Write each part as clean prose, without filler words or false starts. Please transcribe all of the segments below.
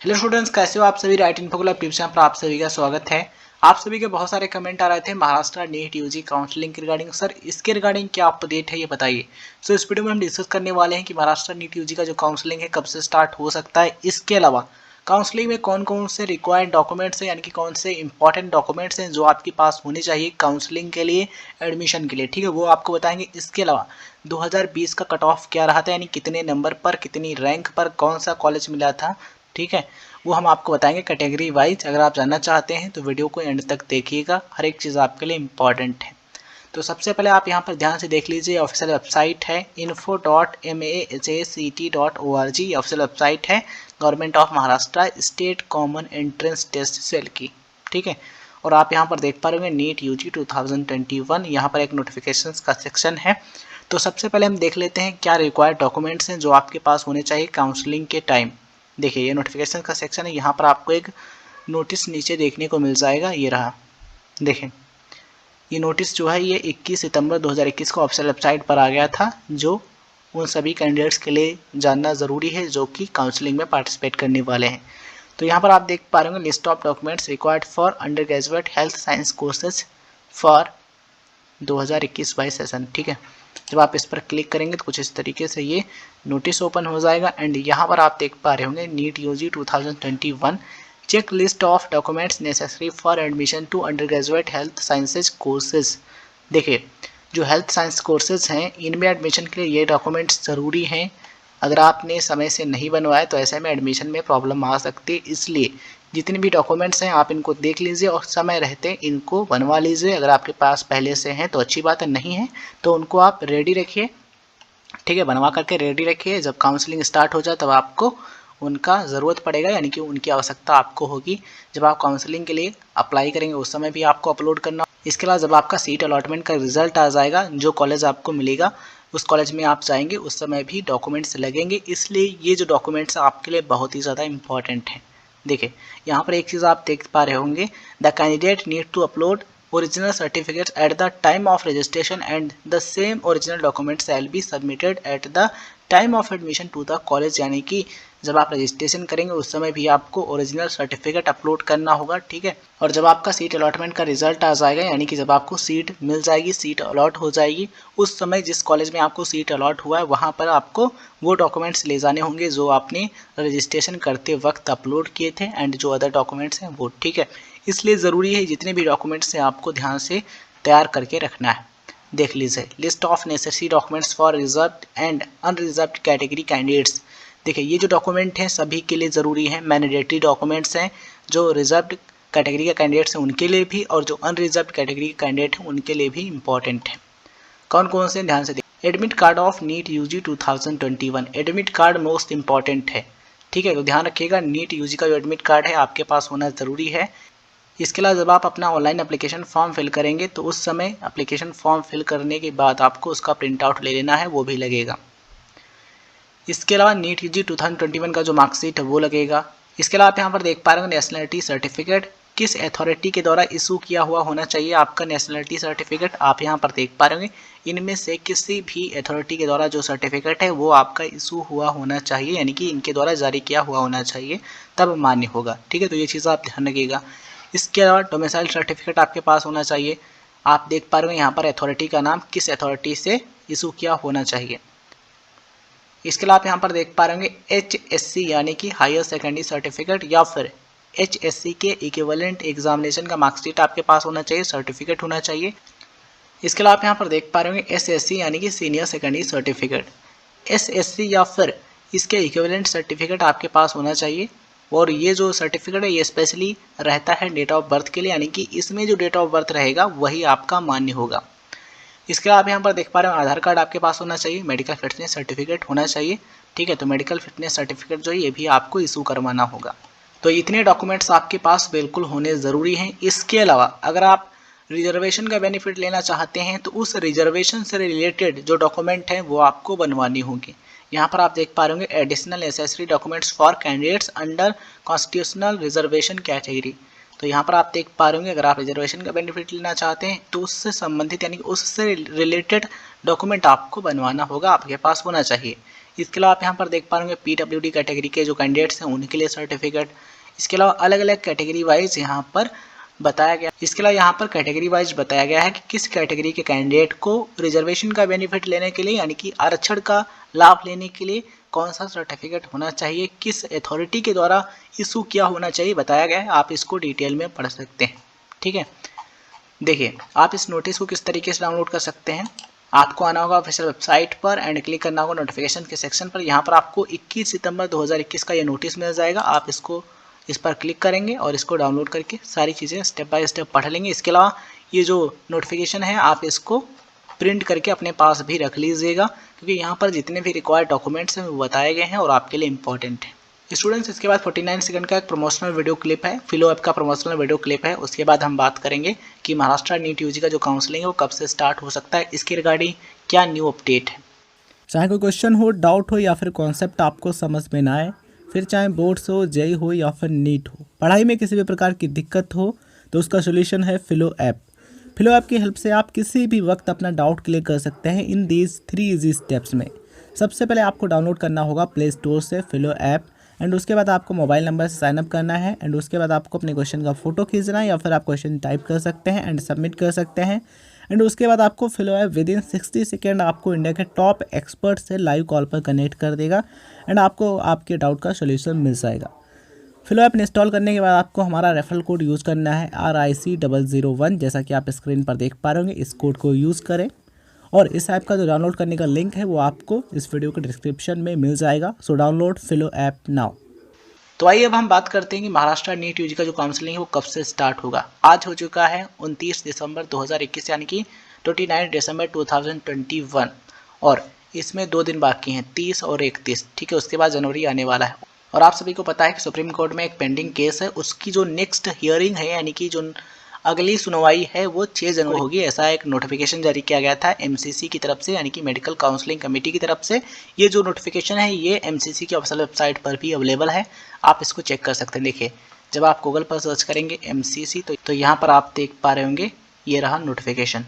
Hello students, कैसे हो आप सभी। Right info club tube channel पर आप सभी का स्वागत है। आप सभी के बहुत सारे कमेंट आ रहे थे महाराष्ट्र नीट यूजी काउंसलिंग के रिगार्डिंग। सर इसके रिगार्डिंग क्या अपडेट है ये बताइए। सो इस वीडियो में हम डिस्कस करने वाले हैं कि महाराष्ट्र नीट यूजी का जो काउंसलिंग है कब से स्टार्ट हो सकता है। इसके अलावा काउंसलिंग में कौन कौन से रिक्वायर्ड डॉक्यूमेंट्स हैं, यानी कि कौन से इंपॉर्टेंट डॉक्यूमेंट्स हैं जो आपके पास होने चाहिए काउंसलिंग के लिए, एडमिशन के लिए, ठीक है, वो आपको बताएंगे। इसके अलावा 2020 का कट ऑफ क्या रहा था, यानी कितने नंबर पर, कितनी रैंक पर कौन सा कॉलेज मिला था, ठीक है, वो हम आपको बताएंगे कैटेगरी वाइज। अगर आप जानना चाहते हैं तो वीडियो को एंड तक देखिएगा, हर एक चीज़ आपके लिए इम्पॉर्टेंट है। तो सबसे पहले आप यहाँ पर ध्यान से देख लीजिए, ऑफिशियल वेबसाइट है info.mahsec.org, ऑफिशियल वेबसाइट है government of Maharashtra state common entrance test cell की, ठीक है। और आप यहाँ पर देख पा रहे होंगे नीट यूजी 2021, यहाँ पर एक नोटिफिकेशंस का सेक्शन है। तो सबसे पहले हम देख लेते हैं क्या रिक्वायर्ड डॉक्यूमेंट्स हैं जो आपके पास होने चाहिए काउंसलिंग के टाइम। देखिए ये नोटिफिकेशन का सेक्शन है, यहाँ पर आपको एक नोटिस नीचे देखने को मिल जाएगा, ये रहा। देखें ये नोटिस जो है ये 21 सितंबर 2021 को ऑफिशियल वेबसाइट पर आ गया था, जो उन सभी कैंडिडेट्स के लिए जानना ज़रूरी है जो कि काउंसलिंग में पार्टिसिपेट करने वाले हैं। तो यहाँ पर आप देख पा रहे होंगे list of documents required for undergraduate health science courses for 2021-22 session, ठीक है। जब आप इस पर क्लिक करेंगे तो कुछ इस तरीके से ये नोटिस ओपन हो जाएगा। एंड यहाँ पर आप देख पा रहे होंगे NEET UG 2021 check list of documents necessary for admission to undergraduate health sciences courses. देखिए जो हेल्थ साइंस कोर्सेज हैं इनमें एडमिशन के लिए ये डॉक्यूमेंट्स ज़रूरी हैं। अगर आपने समय से नहीं बनवाया तो ऐसे में एडमिशन में प्रॉब्लम आ सकती है, इसलिए जितने भी डॉक्यूमेंट्स हैं आप इनको देख लीजिए और समय रहते इनको बनवा लीजिए। अगर आपके पास पहले से हैं तो अच्छी बात है, नहीं है तो उनको आप रेडी रखिए, ठीक है, बनवा करके रेडी रखिए। जब काउंसलिंग स्टार्ट हो जाए तब आपको उनका ज़रूरत पड़ेगा, यानी कि उनकी आवश्यकता आपको होगी। जब आप काउंसलिंग के लिए अप्लाई करेंगे उस समय भी आपको अपलोड करना। इसके अलावा जब आपका सीट अलॉटमेंट का रिजल्ट आ जाएगा, जो कॉलेज आपको मिलेगा उस कॉलेज में आप जाएंगे उस समय भी डॉक्यूमेंट्स लगेंगे, इसलिए ये जो डॉक्यूमेंट्स आपके लिए बहुत ही ज़्यादा इंपॉर्टेंट हैं। देखिए यहाँ पर एक चीज़ आप देख पा रहे होंगे, the candidate need to upload original certificates at the time of registration and the same original documents shall be submitted at the time of admission to the college, यानी कि जब आप रजिस्ट्रेशन करेंगे उस समय भी आपको ओरिजिनल सर्टिफिकेट अपलोड करना होगा, ठीक है। और जब आपका सीट अलॉटमेंट का रिजल्ट आ जाएगा, यानी कि जब आपको सीट मिल जाएगी, सीट अलॉट हो जाएगी, उस समय जिस कॉलेज में आपको सीट अलॉट हुआ है वहाँ पर आपको वो डॉक्यूमेंट्स ले जाने होंगे जो आपने रजिस्ट्रेशन करते वक्त अपलोड किए थे, एंड जो अदर डॉक्यूमेंट्स हैं वो, ठीक है। इसलिए ज़रूरी है जितने भी डॉक्यूमेंट्स हैं आपको ध्यान से तैयार करके रखना है। देख लीजिए list of necessary documents for reserved and unreserved category candidates. देखिए ये जो डॉक्यूमेंट हैं सभी के लिए ज़रूरी है, मैंडेटरी डॉक्यूमेंट्स हैं। जो रिजर्व्ड कैटेगरी के कैंडिडेट्स हैं उनके लिए भी, और जो अनरिजर्व्ड कैटेगरी के कैंडिडेट हैं उनके लिए भी इंपॉर्टेंट है। कौन कौन से ध्यान से देखिए। Admit card of NEET UG 2021, admit card most important है, ठीक है। तो ध्यान रखिएगा नीट यूजी का जो एडमिट कार्ड है आपके पास होना ज़रूरी है। इसके अलावा जब आप अपना ऑनलाइन एप्लीकेशन फॉर्म फिल करेंगे तो उस समय एप्लीकेशन फॉर्म फिल करने के बाद आपको उसका प्रिंट आउट ले लेना है, वो भी लगेगा। इसके अलावा नीट यूजी 2021 का जो मार्कशीट है वो लगेगा। इसके अलावा आप यहाँ पर देख पा रहे हैं नेशनलिटी सर्टिफिकेट किस अथॉरिटी के द्वारा इशू किया हुआ होना चाहिए आपका नेशनलिटी सर्टिफिकेट, आप यहाँ पर देख पा रहे होंगे। इनमें से किसी भी अथॉरिटी के द्वारा जो सर्टिफिकेट है वो आपका इशू हुआ होना चाहिए, यानी कि इनके द्वारा जारी किया हुआ होना चाहिए, तब मान्य होगा, ठीक है। तो ये चीज़ आप ध्यान रखिएगा। इसके अलावा डोमिसाइल सर्टिफिकेट आपके पास होना चाहिए। आप देख पा रहे हो यहाँ पर अथॉरिटी का नाम किस अथॉरिटी से इशू किया होना चाहिए। इसके अलावा आप यहाँ पर देख पा रहे होंगे HSC यानी कि हायर सेकेंडरी सर्टिफिकेट, या फिर HSC के इक्विवेलेंट एग्जामिनेशन का मार्कशीट आपके पास होना चाहिए, सर्टिफिकेट होना चाहिए। इसके अलावा आप यहाँ पर देख पा रहे होंगे SSC यानी कि सीनियर सेकेंडरी सर्टिफिकेट, SSC या फिर इसके इक्विवेलेंट सर्टिफिकेट आपके पास होना चाहिए। और ये जो सर्टिफिकेट है ये स्पेशली रहता है डेट ऑफ बर्थ के लिए, यानी कि इसमें जो डेट ऑफ बर्थ रहेगा वही आपका मान्य होगा। इसके अलावा आप यहाँ पर देख पा रहे हो आधार कार्ड आपके पास होना चाहिए, मेडिकल फिटनेस सर्टिफिकेट होना चाहिए, ठीक है। तो मेडिकल फिटनेस सर्टिफिकेट जो है ये भी आपको इशू करवाना होगा। तो इतने डॉक्यूमेंट्स आपके पास बिल्कुल होने ज़रूरी हैं। इसके अलावा अगर आप रिजर्वेशन का बेनिफिट लेना चाहते हैं तो उस रिजर्वेशन से रिलेटेड जो डॉक्यूमेंट हैं वो आपको बनवानी होंगी। यहाँ पर आप देख पा रहे होंगे additional necessary documents for candidates under constitutional reservation category. तो यहाँ पर आप देख पा रहे होंगे अगर आप रिजर्वेशन का बेनिफिट लेना चाहते हैं तो उससे संबंधित यानी कि उससे रिलेटेड डॉक्यूमेंट आपको बनवाना होगा, आपके पास होना चाहिए। इसके अलावा आप यहाँ पर देख पा रहे होंगे PWD कैटेगरी के जो कैंडिडेट्स हैं उनके लिए सर्टिफिकेट। इसके अलावा अलग अलग कैटेगरी वाइज यहाँ पर बताया गया। इसके अलावा यहाँ पर कैटेगरी वाइज बताया गया है कि किस कैटेगरी के कैंडिडेट को रिजर्वेशन का बेनिफिट लेने के लिए यानी कि आरक्षण का लाभ लेने के लिए कौन सा सर्टिफिकेट होना चाहिए, किस अथॉरिटी के द्वारा इशू किया होना चाहिए बताया गया है। आप इसको डिटेल में पढ़ सकते हैं। ठीक है, देखिए आप इस नोटिस को किस तरीके से डाउनलोड कर सकते हैं। आपको आना होगा ऑफिशियल वेबसाइट पर एंड क्लिक करना होगा नोटिफिकेशन के सेक्शन पर। यहाँ पर आपको 21 सितंबर 2021 का ये नोटिस मिल जाएगा। आप इसको इस पर क्लिक करेंगे और इसको डाउनलोड करके सारी चीज़ें स्टेप बाय स्टेप पढ़ लेंगे। इसके अलावा ये जो नोटिफिकेशन है आप इसको प्रिंट करके अपने पास भी रख लीजिएगा, क्योंकि यहाँ पर जितने भी रिक्वायर्ड डॉक्यूमेंट्स हैं वो बताए गए हैं और आपके लिए इंपॉर्टेंट है। स्टूडेंट्स इसके बाद 49 सेकंड का एक प्रमोशनल वीडियो क्लिप है, फिलो ऐप का प्रमोशनल वीडियो क्लिप है। उसके बाद हम बात करेंगे कि महाराष्ट्र नीट यूजी का जो काउंसलिंग है वो कब से स्टार्ट हो सकता है, इसके रिगार्डिंग क्या न्यू अपडेट है। चाहे कोई क्वेश्चन हो, डाउट हो या फिर कॉन्सेप्ट आपको समझ में ना आए, फिर चाहे बोर्ड्स हो, जेई हो या फिर नीट हो, पढ़ाई में किसी भी प्रकार की दिक्कत हो तो उसका सोल्यूशन है फिलो ऐप। फिलो ऐप की हेल्प से आप किसी भी वक्त अपना डाउट क्लियर कर सकते हैं इन दीज 3 इजी स्टेप्स में। सबसे पहले आपको डाउनलोड करना होगा प्ले स्टोर से फिलो ऐप एंड उसके बाद आपको मोबाइल नंबर से साइनअप करना है एंड उसके बाद आपको अपने क्वेश्चन का फोटो खींचना है या फिर आप क्वेश्चन टाइप कर सकते हैं एंड सबमिट कर सकते हैं। एंड उसके बाद आपको फिलो ऐप विद इन 60 सेकेंड आपको इंडिया के टॉप एक्सपर्ट से लाइव कॉल पर कनेक्ट कर देगा एंड आपको आपके डाउट का सोल्यूशन मिल जाएगा। फिलो ऐप इंस्टॉल करने के बाद आपको हमारा रेफरल कोड यूज़ करना है RIC001, जैसा कि आप स्क्रीन पर देख पा रहे होंगे। इस कोड को यूज़ करें और इस ऐप का जो डाउनलोड करने का लिंक है वो आपको इस वीडियो के डिस्क्रिप्शन में मिल जाएगा। So download फिलो app now. तो आइए अब हम बात करते हैं कि महाराष्ट्र नीट यूजी का जो काउंसलिंग है वो कब से स्टार्ट होगा। आज हो चुका है 29 दिसंबर 2021 यानी कि 29 दिसंबर 2021 और इसमें 2 दिन बाकी हैं, 30 और 31। ठीक है, उसके बाद जनवरी आने वाला है और आप सभी को पता है कि सुप्रीम कोर्ट में एक पेंडिंग केस है, उसकी जो नेक्स्ट हियरिंग है यानी कि जो अगली सुनवाई है वो 6 जनवरी को होगी। ऐसा एक नोटिफिकेशन जारी किया गया था MCC की तरफ से यानी कि मेडिकल काउंसलिंग कमेटी की तरफ से। ये जो नोटिफिकेशन है ये MCC की ऑफिशियल वेबसाइट पर भी अवेलेबल है, आप इसको चेक कर सकते हैं। देखिए जब आप गूगल पर सर्च करेंगे MCC तो यहाँ पर आप देख पा रहे होंगे ये रहा notification,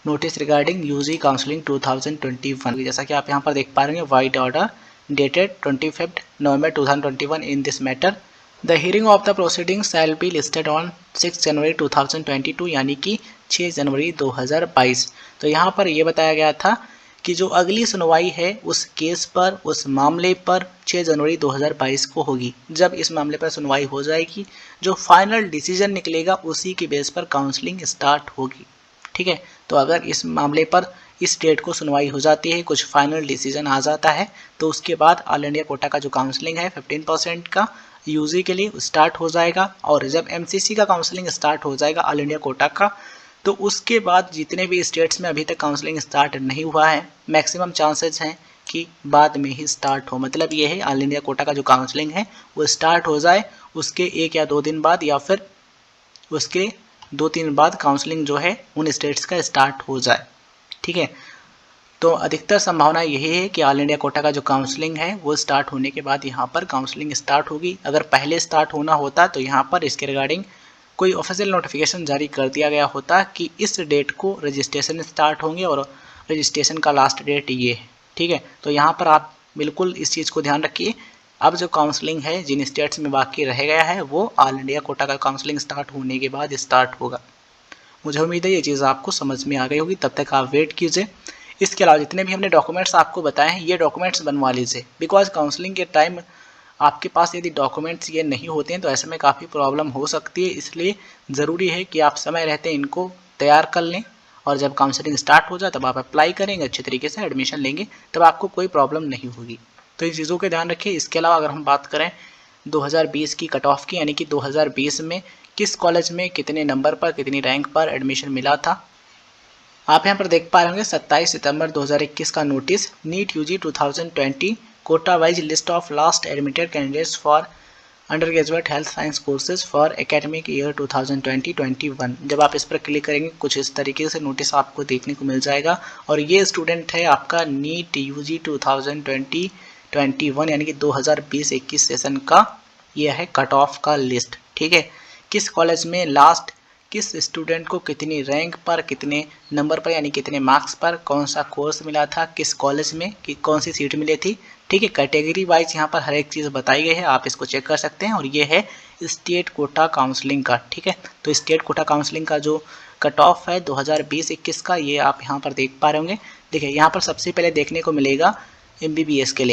notice regarding UG counselling 2021। जैसा कि आप यहाँ पर देख पा रहे हैं white order dated 25 November 2021 in this matter the hearing of the proceeding shall be listed on 6 जनवरी 2022 यानी कि 6 जनवरी 2022। तो यहाँ पर यह बताया गया था कि जो अगली सुनवाई है उस केस पर, उस मामले पर 6 जनवरी 2022 को होगी। जब इस मामले पर सुनवाई हो जाएगी, जो फाइनल डिसीजन निकलेगा उसी के बेस पर काउंसलिंग स्टार्ट होगी। ठीक है, तो अगर इस मामले पर इस डेट को सुनवाई हो जाती है, कुछ फाइनल डिसीजन आ जाता है, तो उसके बाद ऑल इंडिया कोटा का जो काउंसलिंग है 15% का यूजी के लिए स्टार्ट हो जाएगा। और जब MCC का काउंसलिंग स्टार्ट हो जाएगा ऑल इंडिया कोटा का, तो उसके बाद जितने भी स्टेट्स में अभी तक काउंसलिंग स्टार्ट नहीं हुआ है, मैक्सिमम चांसेस हैं कि बाद में ही स्टार्ट हो। मतलब ये है ऑल इंडिया कोटा का जो काउंसलिंग है वो स्टार्ट हो जाए, उसके 1 या 2 दिन बाद या फिर उसके 2-3 बाद काउंसलिंग जो है उन स्टेट्स का स्टार्ट हो जाए। ठीक है, तो अधिकतर संभावना यही है कि ऑल इंडिया कोटा का जो काउंसलिंग है वो स्टार्ट होने के बाद यहाँ पर काउंसलिंग स्टार्ट होगी। अगर पहले स्टार्ट होना होता तो यहाँ पर इसके रिगार्डिंग कोई ऑफिशियल नोटिफिकेशन जारी कर दिया गया होता कि इस डेट को रजिस्ट्रेशन स्टार्ट होंगे और रजिस्ट्रेशन का लास्ट डेट ये है। ठीक है, तो यहाँ पर आप बिल्कुल इस चीज़ को ध्यान रखिए। अब जो काउंसलिंग है जिन स्टेट्स में बाकी रह गया है वो ऑल इंडिया कोटा का काउंसलिंग स्टार्ट होने के बाद स्टार्ट होगा। मुझे उम्मीद है ये चीज़ आपको समझ में आ गई होगी, तब तक आप वेट कीजिए। इसके अलावा जितने भी हमने डॉक्यूमेंट्स आपको बताए हैं ये डॉक्यूमेंट्स बनवा लीजिए, बिकॉज काउंसलिंग के टाइम आपके पास यदि डॉक्यूमेंट्स ये नहीं होते हैं तो ऐसे में काफ़ी प्रॉब्लम हो सकती है। इसलिए ज़रूरी है कि आप समय रहते इनको तैयार कर लें और जब काउंसलिंग स्टार्ट हो जाए तब आप अप्लाई करेंगे, अच्छे तरीके से एडमिशन लेंगे, तब आपको कोई प्रॉब्लम नहीं होगी। तो इन चीज़ों के ध्यान रखिए। इसके अलावा अगर हम बात करें 2020 की कट ऑफ की, यानी कि 2020 में किस कॉलेज में कितने नंबर पर कितनी रैंक पर एडमिशन मिला था, आप यहाँ पर देख पा रहे होंगे 27 सितंबर 2021 का notice NEET UG 2020 quota wise list of last admitted candidates for undergraduate health science courses for academic year 2020-21। जब आप इस पर क्लिक करेंगे कुछ इस तरीके से नोटिस आपको देखने को मिल जाएगा और ये स्टूडेंट है आपका नीट यूजी 2020-21 यानी कि 2020-21 सेशन का ये है कट ऑफ का लिस्ट। ठीक है, किस कॉलेज में लास्ट किस स्टूडेंट को कितनी रैंक पर, कितने नंबर पर यानी कितने मार्क्स पर कौन सा कोर्स मिला था, किस कॉलेज में कि कौन सी सीट मिली थी। ठीक है, कैटेगरी वाइज यहाँ पर हर एक चीज़ बताई गई है, आप इसको चेक कर सकते हैं। और ये है स्टेट कोटा काउंसलिंग का। ठीक है, तो स्टेट कोटा काउंसलिंग का जो कट ऑफ है 2020-21 का, ये आप यहाँ पर देख पा रहे होंगे। देखिए यहाँ पर सबसे पहले देखने को मिलेगा MBBS के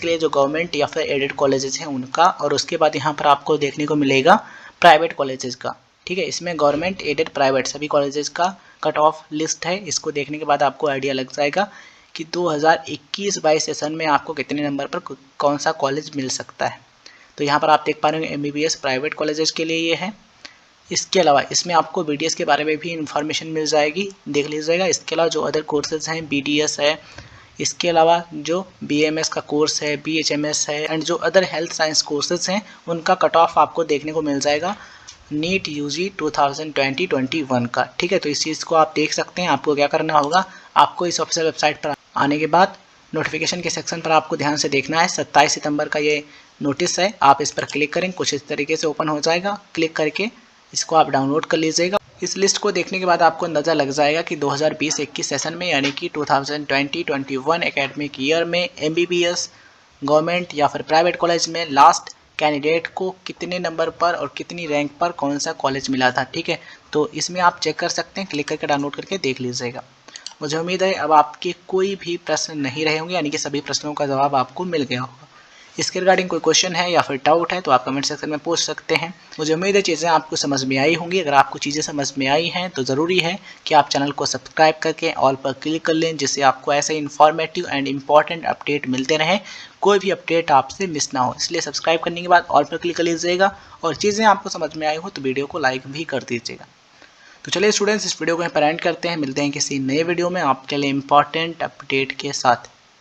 लिए जो गवर्नमेंट या फिर एडेड कॉलेजेस हैं उनका, और उसके बाद यहाँ पर आपको देखने को मिलेगा प्राइवेट कॉलेजेस का। ठीक है, इसमें गवर्नमेंट, एडेड, प्राइवेट सभी कॉलेजेस का कट ऑफ लिस्ट है। इसको देखने के बाद आपको आइडिया लग जाएगा कि 2021-22 सेशन में आपको कितने नंबर पर कौन सा कॉलेज मिल सकता है। तो यहाँ पर आप देख पा रहे हैं MBBS प्राइवेट कॉलेजेस के लिए ये है। इसके अलावा इसमें आपको BDS के बारे में भी इंफॉर्मेशन मिल जाएगी, देख लीजिएगा। इसके अलावा जो अदर कोर्सेज हैं, BDS है, इसके अलावा जो BMS का कोर्स है, BHMS है, एंड जो अदर हेल्थ साइंस कोर्सेज हैं उनका कट ऑफ आपको देखने को मिल जाएगा नीट UG 2020-21 का। ठीक है, तो इस चीज़ को आप देख सकते हैं। आपको क्या करना होगा, आपको इस ऑफिशियल वेबसाइट पर आने के बाद नोटिफिकेशन के सेक्शन पर आपको ध्यान से देखना है। 27 सितंबर का ये नोटिस है, आप इस पर क्लिक करें, कुछ इस तरीके से ओपन हो जाएगा। क्लिक करके इसको आप डाउनलोड कर लीजिएगा। इस लिस्ट को देखने के बाद आपको अंदाज़ा लग जाएगा कि 2020-21 सेशन में यानी कि 2020-21 एकेडमिक ईयर में MBBS गवर्नमेंट या फिर प्राइवेट कॉलेज में लास्ट कैंडिडेट को कितने नंबर पर और कितनी रैंक पर कौन सा कॉलेज मिला था। ठीक है, तो इसमें आप चेक कर सकते हैं, क्लिक करके डाउनलोड करके देख लीजिएगा। मुझे उम्मीद है अब आपके कोई भी प्रश्न नहीं रहे होंगे, यानी कि सभी प्रश्नों का जवाब आपको मिल गया होगा। इसके रिगार्डिंग कोई क्वेश्चन है या फिर डाउट है तो आप कमेंट सेक्शन में पूछ सकते हैं। मुझे उम्मीद है चीज़ें आपको समझ में आई होंगी। अगर आपको चीज़ें समझ में आई हैं तो ज़रूरी है कि आप चैनल को सब्सक्राइब करके ऑल पर क्लिक कर लें, जिससे आपको ऐसे इन्फॉर्मेटिव एंड इम्पॉर्टेंट अपडेट मिलते रहें, कोई भी अपडेट आपसे मिस ना हो। इसलिए सब्सक्राइब करने के बाद ऑल पर क्लिक कर लीजिएगा, और चीज़ें आपको समझ में आई हो तो वीडियो को लाइक भी कर दीजिएगा। तो चलिए स्टूडेंट्स, इस वीडियो को यहाँ पर एंड करते हैं। मिलते हैं किसी नए वीडियो में आपके लिए इम्पॉर्टेंट अपडेट के साथ।